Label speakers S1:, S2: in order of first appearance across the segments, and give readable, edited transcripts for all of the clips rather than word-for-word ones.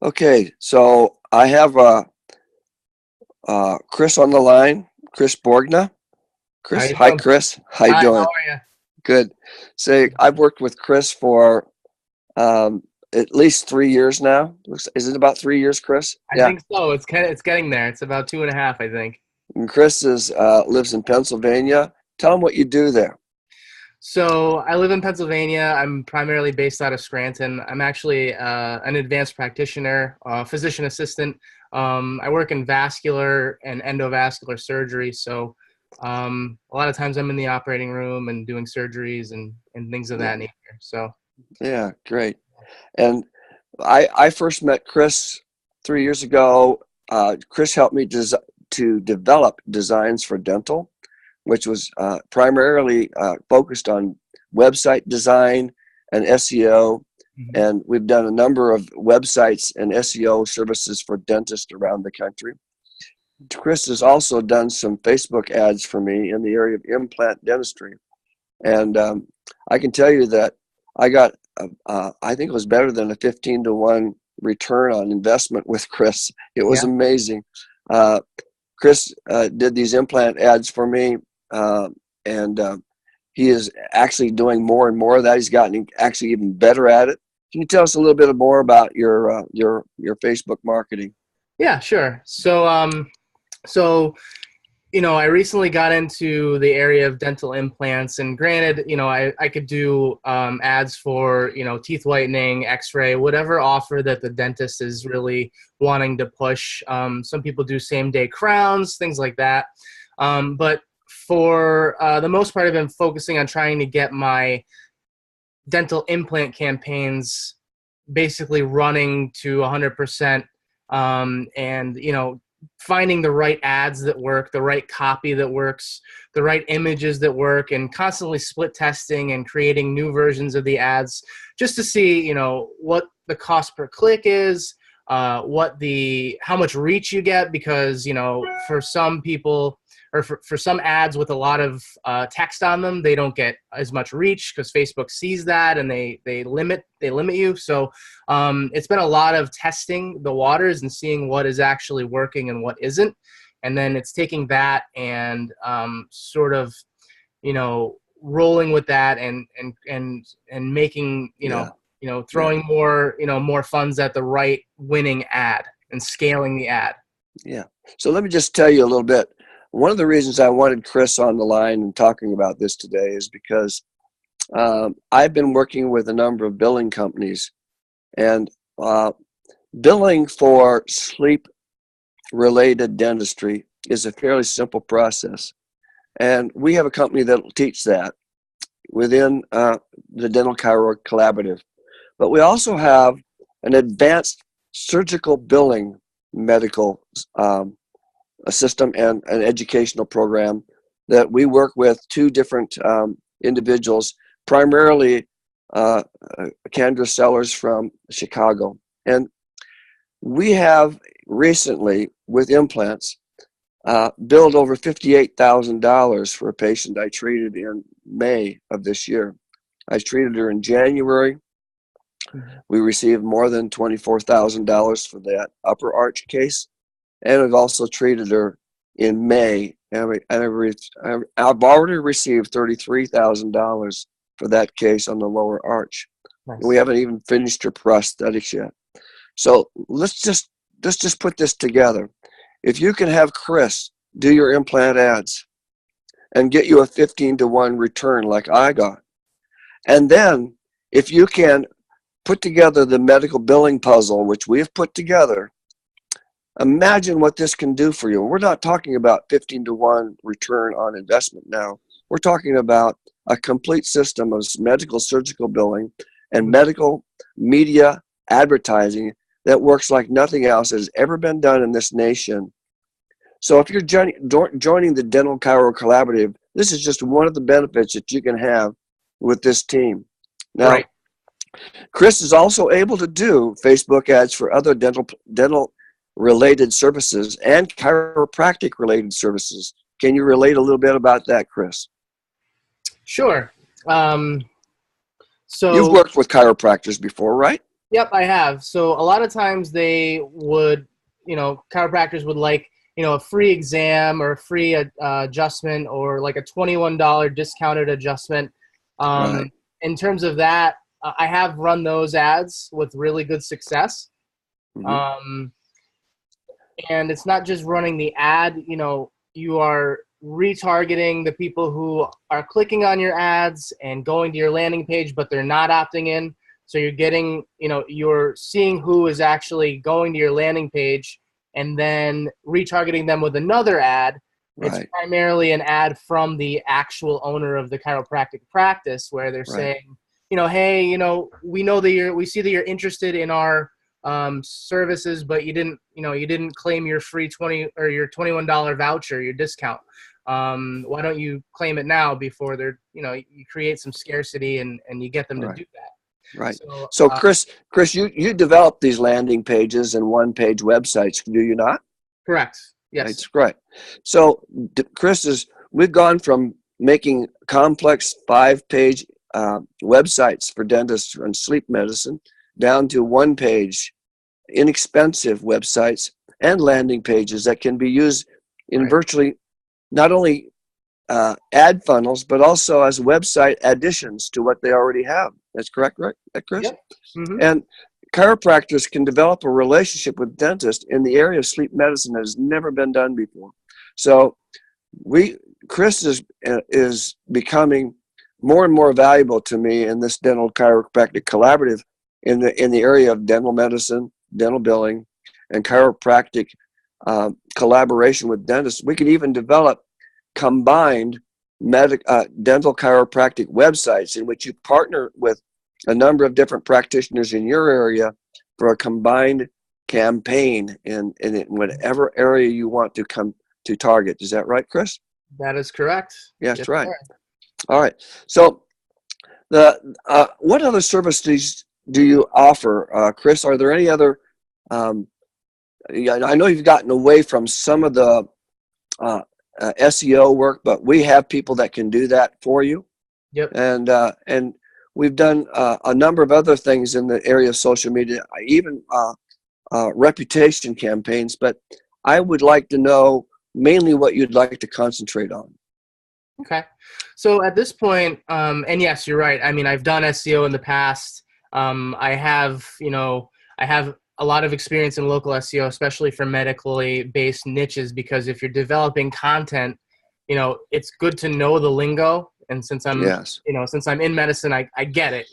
S1: Okay, so I have Chris on the line, Chris Borgna.
S2: How
S1: Chris,
S2: you
S1: hi
S2: doing?
S1: Chris, how you
S2: Hi, how
S1: doing?
S2: are
S1: Good. Say,
S2: you?
S1: I've worked with Chris for um, at least 3 years now. Is it about 3 years, Chris?
S2: I
S1: Yeah.
S2: think so. It's getting there. It's about 2.5, I think.
S1: And Chris lives in Pennsylvania. Tell him what you do there.
S2: So I live in Pennsylvania. I'm primarily based out of Scranton. I'm actually an advanced practitioner, physician assistant. I work in vascular and endovascular surgery. So a lot of times I'm in the operating room and doing surgeries and things of
S1: Yeah,
S2: that nature. So
S1: yeah, great. And I first met Chris 3 years ago. Chris helped me to develop designs for dental, which was primarily focused on website design and SEO.
S2: mhm.
S1: And we've done a number of websites and SEO services for dentists around the country. Chris has also done some Facebook ads for me in the area of implant dentistry. And I can tell you that I got, I think it was better than a 15-to-1 return on investment with Chris. It was
S2: Yeah.
S1: amazing. Uh, Chris did these implant ads for me, and he is actually doing more and more of that. He's gotten actually even better at it. Can you tell us a little bit more about your Facebook marketing?
S2: Yeah, sure. So I recently got into the area of dental implants, and granted, I could do ads for, teeth whitening, x-ray, whatever offer that the dentist is really wanting to push. Some people do same-day crowns, things like that. But for the most part, I've been focusing on trying to get my dental implant campaigns basically running to 100%, and finding the right ads that work, the right copy that works, the right images that work, and constantly split testing and creating new versions of the ads just to see what the cost per click is, how much reach you get, because for some people, or for some ads with a lot of text on them, they don't get as much reach because Facebook sees that and they limit you. So it's been a lot of testing the waters and seeing what is actually working and what isn't, and then it's taking that and sort of rolling with that and making
S1: Yeah, yeah,
S2: throwing more funds at the right winning ad and scaling the ad.
S1: yeah. So let me just tell you a little bit. One of the reasons I wanted Chris on the line and talking about this today is because I've been working with a number of billing companies, and uh, billing for sleep-related dentistry is a fairly simple process. And we have a company that will teach that within the Dental Chiro Collaborative. But we also have an advanced surgical billing medical a system and an educational program that we work with two different individuals, primarily Kendra Sellers from Chicago. And we have recently, with implants, billed over $58,000 for a patient I treated in May of this year. I treated her in January.
S2: Mhm.
S1: We received more than $24,000 for that upper arch case, and I've also treated her in May, and I've already received $33,000 for that case on the lower arch. And we
S2: Nice.
S1: haven't even finished her prosthetics yet. So let's just put this together. If you can have Chris do your implant ads and get you a 15-to-1 return like I got, and then if you can put together the medical billing puzzle, which we have put together, imagine what this can do for you. We're not talking about 15-to-1 return on investment now. We're talking about a complete system of medical surgical billing and
S2: Mhm.
S1: medical media advertising that works like nothing else has ever been done in this nation. So if you're joining the Dental Chiro Collaborative, this is just one of the benefits that you can have with this team. Now,
S2: Right.
S1: Chris is also able to do Facebook ads for other dental related services and chiropractic related services. Can you relate a little bit about that, Chris?
S2: Sure. Um,
S1: You've
S2: so
S1: worked with chiropractors before, right?
S2: Yep, I have. So a lot of times they would, chiropractors would like, a free exam or a free adjustment, or like a $21 discounted adjustment.
S1: Right.
S2: In terms of that, I have run those ads with really good success.
S1: Hmm.
S2: Um, and it's not just running the ad, you are retargeting the people who are clicking on your ads and going to your landing page, but they're not opting in. So you're getting, you're seeing who is actually going to your landing page and then retargeting them with another ad. It's
S1: Right.
S2: primarily an ad from the actual owner of the chiropractic practice where they're
S1: Right.
S2: saying, hey, we know that we see that you're interested in our services, but you didn't claim your free 20 or your $21 voucher, your discount. Why don't you claim it now before you create some scarcity and you get them to
S1: Right.
S2: do that.
S1: Right.
S2: So,
S1: So Chris, you developed these landing pages and one-page websites, do you not?
S2: correct. Yes.
S1: That's great. So we've gone from making complex 5-page websites for dentists and sleep medicine down to one-page, inexpensive websites and landing pages that can be used in
S2: Right.
S1: virtually not only ad funnels, but also as website additions to what they already have. That's correct, right, Chris?
S2: Yep. Mm-hmm.
S1: And chiropractors can develop a relationship with dentists in the area of sleep medicine that has never been done before. So Chris is becoming more and more valuable to me in this dental chiropractic collaborative in the area of dental medicine, dental billing, and chiropractic collaboration with dentists. We can even develop combined dental chiropractic websites in which you partner with a number of different practitioners in your area for a combined campaign in whatever area you want to come to target. Is that right, Chris?
S2: That is correct.
S1: Yes,
S2: Yes,
S1: right.
S2: sir.
S1: All right. So what other services do you offer, Chris? Are there any other? I know you've gotten away from some of the SEO work, but we have people that can do that for you.
S2: Yep.
S1: And we've done a number of other things in the area of social media, even reputation campaigns. But I would like to know mainly what you'd like to concentrate on.
S2: Okay. So at this point, and yes, you're right. I mean, I've done SEO in the past. I have a lot of experience in local SEO, especially for medically based niches, because if you're developing content, it's good to know the lingo. And since I'm,
S1: Yes.
S2: since I'm in medicine, I get it,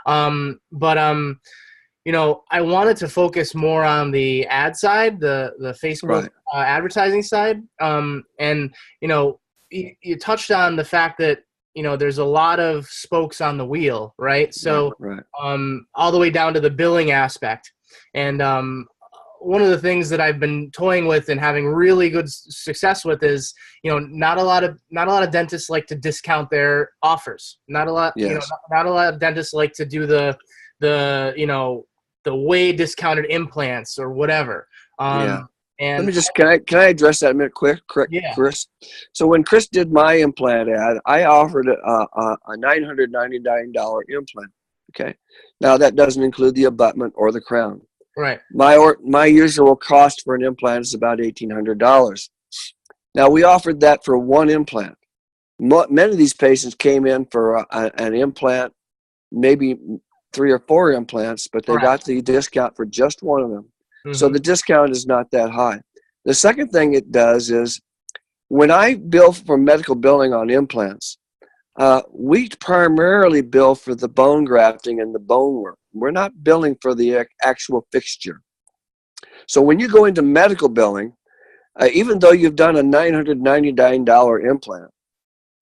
S2: but I wanted to focus more on the ad side, the Facebook
S1: Right.
S2: Advertising side. And, you touched on the fact that, there's a lot of spokes on the wheel, right? So,
S1: Right.
S2: all the way down to the billing aspect. And one of the things that I've been toying with and having really good success with is, not a lot of dentists like to discount their offers. Not a lot,
S1: Yes.
S2: not a lot of dentists like to do the way discounted implants or whatever.
S1: Yeah.
S2: And
S1: Let me just can I address that a minute quick,
S2: yeah,
S1: Chris? So when Chris did my implant ad, I offered a $999 implant. Okay. Now that doesn't include the abutment or the crown.
S2: right.
S1: My usual cost for an implant is about $1,800. Now we offered that for one implant. Many of these patients came in for an implant, maybe 3 or 4 implants, but they got the discount for just one of them. So
S2: Mm-hmm.
S1: the discount is not that high. The second thing it does is when I bill for medical billing on implants, we primarily bill for the bone grafting and the bone work. We're not billing for the actual fixture. So when you go into medical billing, even though you've done a $999 implant,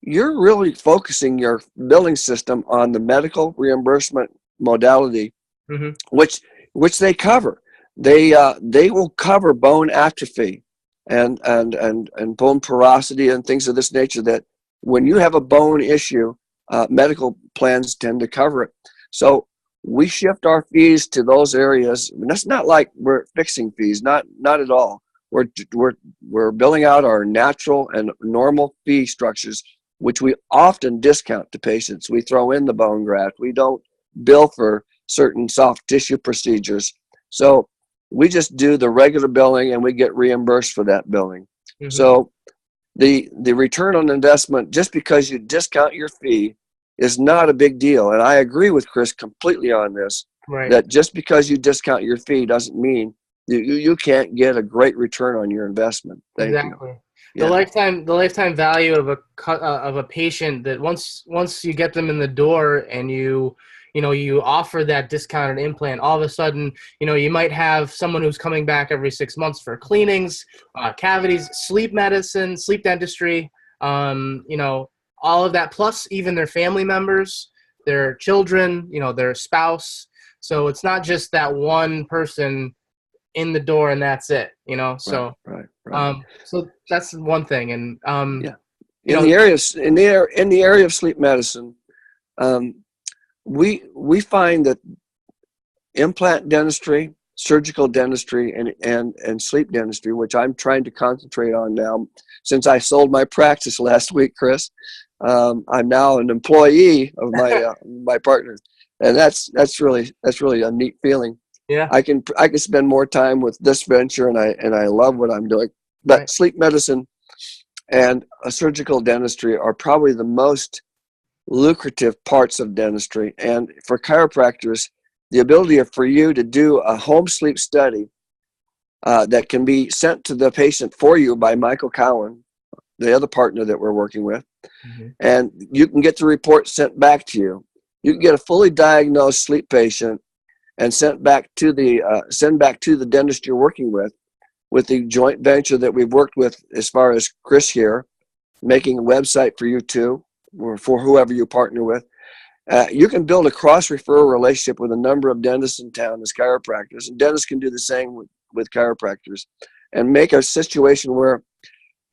S1: you're really focusing your billing system on the medical reimbursement modality,
S2: Mm-hmm.
S1: which they cover. They will cover bone atrophy and bone porosity and things of this nature that when you have a bone issue, medical plans tend to cover it. So we shift our fees to those areas. And that's not like we're fixing fees, not at all. We're billing out our natural and normal fee structures, which we often discount to patients. We throw in the bone graft. We don't bill for certain soft tissue procedures. So we just do the regular billing and we get reimbursed for that billing.
S2: Mm-hmm.
S1: So the return on investment, just because you discount your fee, is not a big deal. And I agree with Chris completely on this,
S2: Right.
S1: that just because you discount your fee doesn't mean you can't get a great return on your investment. Thank
S2: Exactly.
S1: you.
S2: The lifetime value of a patient, that once you get them in the door and you offer that discounted implant, all of a sudden, you might have someone who's coming back every 6 months for cleanings, cavities, sleep medicine, sleep dentistry, all of that, plus even their family members, their children, their spouse. So it's not just that one person in the door and that's it, so
S1: Right.
S2: so that's one thing. And
S1: Yeah, in the area of sleep medicine, we find that implant dentistry, surgical dentistry, and sleep dentistry, which I'm trying to concentrate on now since I sold my practice last week, Chris. I'm now an employee of my my partner, and that's really a neat feeling.
S2: Yeah.
S1: I can spend more time with this venture, and I love what I'm doing. But
S2: Right.
S1: sleep medicine and a surgical dentistry are probably the most lucrative parts of dentistry. And for chiropractors, the ability for you to do a home sleep study that can be sent to the patient for you by Michael Cowan, the other partner that we're working with,
S2: Mm-hmm.
S1: and you can get the report sent back to you. You can get a fully diagnosed sleep patient and send back to the dentist you're working with the joint venture that we've worked with, as far as Chris here, making a website for you too, or for whoever you partner with. You can build a cross-referral relationship with a number of dentists in town as chiropractors, and dentists can do the same with chiropractors, and make a situation where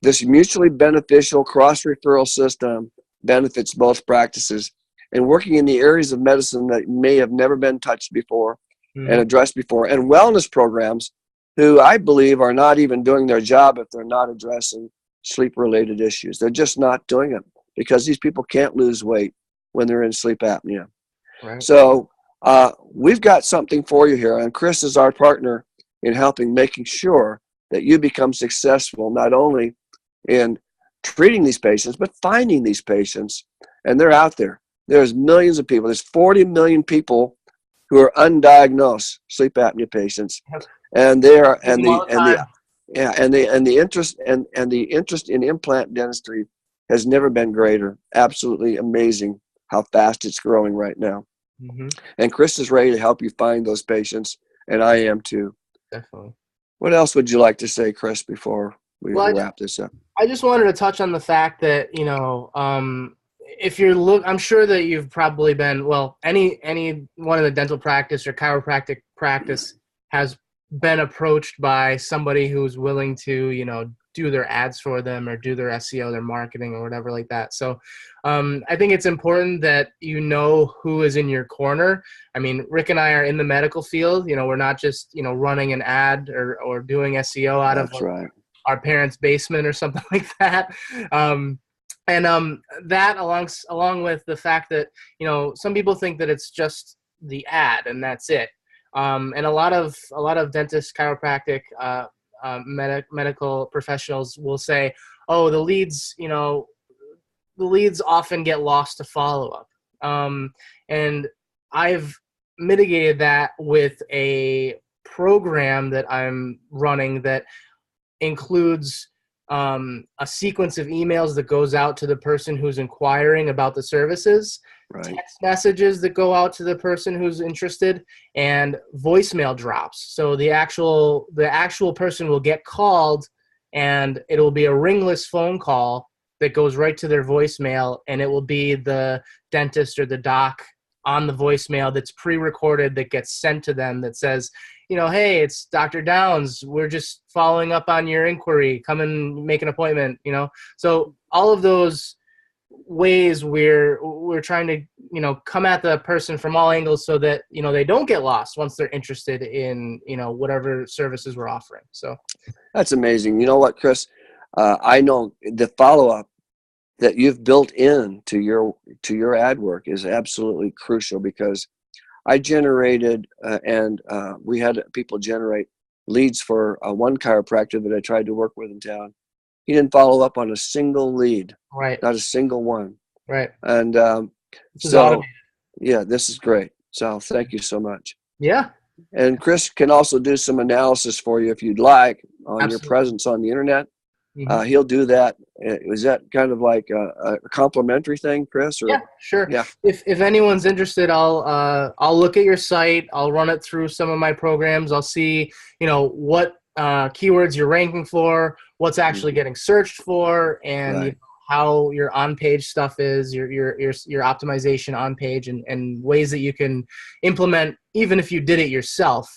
S1: this mutually beneficial cross-referral system benefits both practices, and working in the areas of medicine that may have never been touched before and addressed before, and wellness programs who I believe are not even doing their job if they're not addressing sleep-related issues. They're just not doing it because these people can't lose weight when they're in sleep apnea.
S2: Right.
S1: So we've got something for you here, and Chris is our partner in making sure that you become successful, not only in treating these patients, but finding these patients. And they're out there. There's millions of people. There's 40 million people who are undiagnosed sleep apnea patients, and they are the interest in implant dentistry has never been greater. Absolutely amazing how fast it's growing right now.
S2: Mm-hmm.
S1: And Chris is ready to help you find those patients, and I am too.
S2: Definitely.
S1: What else would you like to say, Chris, before we wrap this up?
S2: I just wanted to touch on the fact that, if you're I'm sure that you've probably been, any one of the dental practice or chiropractic practice has been approached by somebody who's willing to, do their ads for them or do their SEO, their marketing or whatever like that. So I think it's important that you know who is in your corner. I mean, Rick and I are in the medical field. We're not just, running an ad or doing SEO out of our parents' basement or something like that. That along with the fact that, some people think that it's just the ad and that's it. And a lot of dentists, chiropractic, medical professionals will say, oh, the leads often get lost to follow-up. And I've mitigated that with a program that I'm running that includes a sequence of emails that goes out to the person who's inquiring about the services, text messages that go out to the person who's interested, and voicemail drops. So the actual person will get called, and it'll be a ringless phone call that goes right to their voicemail, and it will be the dentist or the doc on the voicemail that's pre-recorded that gets sent to them that says, hey, it's Dr. Downs. We're just following up on your inquiry. Come and make an appointment, So all of those ways we're trying to, come at the person from all angles so that, they don't get lost once they're interested in, whatever services we're offering. So
S1: that's amazing. You know what, Chris? I know the follow-up that you've built in to your ad work is absolutely crucial, because I generated and we had people generate leads for one chiropractor that I tried to work with in town. He didn't follow up on a single lead,
S2: Right.
S1: not a single one.
S2: Right.
S1: And
S2: This is
S1: so,
S2: automated.
S1: yeah, this is great. So thank you so much.
S2: Yeah.
S1: And Chris can also do some analysis for you if you'd like on your
S2: Absolutely.
S1: presence on the internet.
S2: Mhm.
S1: He'll do that. Is that kind of like a complimentary thing, Chris? Or
S2: Yeah, sure.
S1: yeah,
S2: If anyone's interested, I'll look at your site. I'll run it through some of my programs. I'll see, what keywords you're ranking for, what's actually getting searched for, and
S1: right.
S2: how your on-page stuff is, your optimization on page, and ways that you can implement. Even if you did it yourself,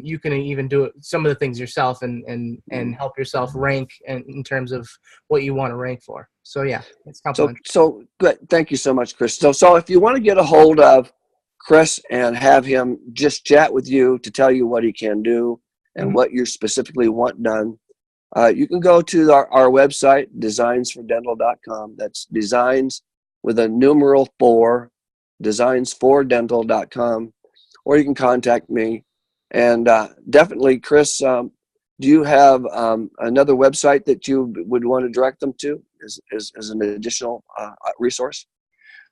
S2: you can even do it, some of the things yourself, and help yourself rank in terms of what you want to rank for. So yeah, it's complimentary.
S1: So good. Thank you so much, Chris. So if you want to get a hold of Chris and have him just chat with you to tell you what he can do and
S2: Mhm.
S1: what you specifically want done, you can go to our website, designsfordental.com. That's designs with a numeral 4, designsfordental.com. Or you can contact me. And definitely, Chris, do you have another website that you would want to direct them to as an additional resource?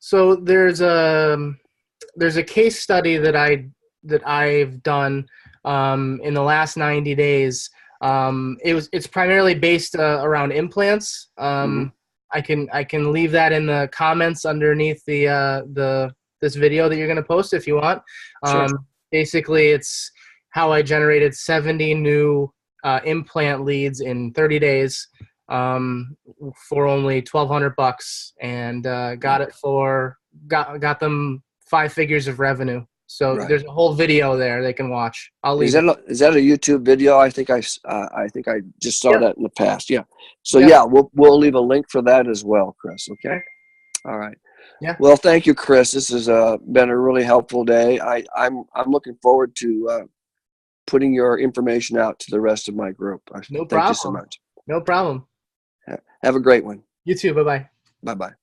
S2: So there's a case study that I've done in the last 90 days. It's primarily based around implants.
S1: Mm-hmm.
S2: I can leave that in the comments underneath the this video that you're going to post if you want.
S1: Sure.
S2: Basically, it's how I generated 70 new implant leads in 30 days for only $1,200, and got them 5 figures of revenue. So
S1: Right.
S2: there's a whole video there they can watch. I'll leave
S1: Is that a YouTube video? I think I just saw
S2: Yep.
S1: that in the past. Yeah. So
S2: Yep.
S1: yeah, we'll leave a link for that as well, Chris. Okay. All right.
S2: Yeah.
S1: Well, thank you, Chris. This has been a really helpful day. I'm looking forward to putting your information out to the rest of my group.
S2: No
S1: Thank you so
S2: problem.
S1: much.
S2: No problem.
S1: Have a great one.
S2: You too. Bye-bye.
S1: Bye bye.